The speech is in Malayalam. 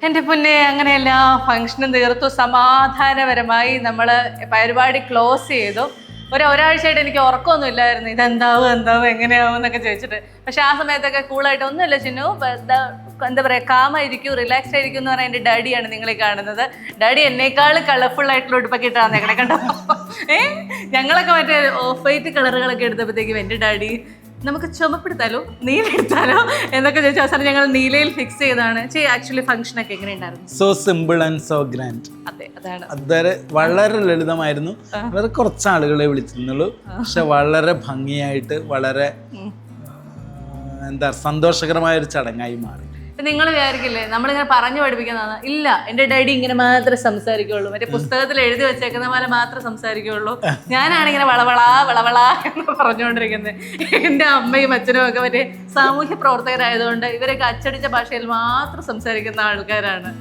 എൻ്റെ പൊന്നെ അങ്ങനെയല്ല, ഫംഗ്ഷനും തീർത്തു, സമാധാനപരമായി നമ്മൾ പരിപാടി ക്ലോസ് ചെയ്തു. ഒരാഴ്ചയായിട്ട് എനിക്ക് ഉറക്കമൊന്നും ഇല്ലായിരുന്നു, ഇതെന്താവും എങ്ങനെയാവും എന്നൊക്കെ ചോദിച്ചിട്ട്. പക്ഷെ ആ സമയത്തൊക്കെ കൂളായിട്ട് ഒന്നുമില്ല ചിന്നു, എന്താ പറയുക, കാമായിരിക്കും, റിലാക്സ്ഡ് ആയിരിക്കും എന്ന് പറഞ്ഞാൽ എൻ്റെ ഡാഡിയാണ് നിങ്ങളെ കാണുന്നത്. ഡാഡി എന്നേക്കാൾ കളർഫുൾ ആയിട്ടുള്ള ഉടുപ്പൊക്കെ ഇട്ടാണ് ഞങ്ങളെ കണ്ടോ. ഞങ്ങളൊക്കെ മറ്റേ ഓഫ് വൈറ്റ് കളറുകളൊക്കെ എടുത്തപ്പോഴത്തേക്കും എൻ്റെ ഡാഡി നമുക്ക് ചുമപ്പെടുത്താലോ നീലെടുത്താലോ എന്നൊക്കെ ചോദിച്ചാൽ അവസാനം ഞങ്ങൾ നീലയിൽ ഫിക്സ് ചെയ്താണ്. ആക്ച്വലി ഫംഗ്ഷൻ ഒക്കെ എങ്ങനെ ഉണ്ടായിരുന്നു? So simple and so grand. അതെ, അതാണ്. അതുവരെ വളരെ ലളിതമായിരുന്നു. വളരെ കുറച്ച് ആളുകളെ വിളിച്ചിരുന്നുള്ളൂ, പക്ഷെ വളരെ ഭംഗിയായിട്ട് വളരെ സന്തോഷകരമായ ഒരു ചടങ്ങായി മാറി. നിങ്ങൾ വിചാരിക്കില്ലേ നമ്മളിങ്ങനെ പറഞ്ഞു പഠിപ്പിക്കുന്നതാണ്? ഇല്ല, എൻ്റെ ഡാഡി ഇങ്ങനെ മാത്രമേ സംസാരിക്കുള്ളൂ, മറ്റേ പുസ്തകത്തിൽ എഴുതി വെച്ചേക്കുന്ന പോലെ മാത്രമേ സംസാരിക്കുള്ളൂ. ഞാനാണിങ്ങനെ വളവളാ എന്ന് പറഞ്ഞുകൊണ്ടിരിക്കുന്നത്. എൻ്റെ അമ്മയും അച്ഛനും ഒക്കെ മറ്റേ സാമൂഹ്യ പ്രവർത്തകരായതുകൊണ്ട് ഇവരൊക്കെ അച്ചടിച്ച ഭാഷയിൽ മാത്രം സംസാരിക്കുന്ന ആൾക്കാരാണ്.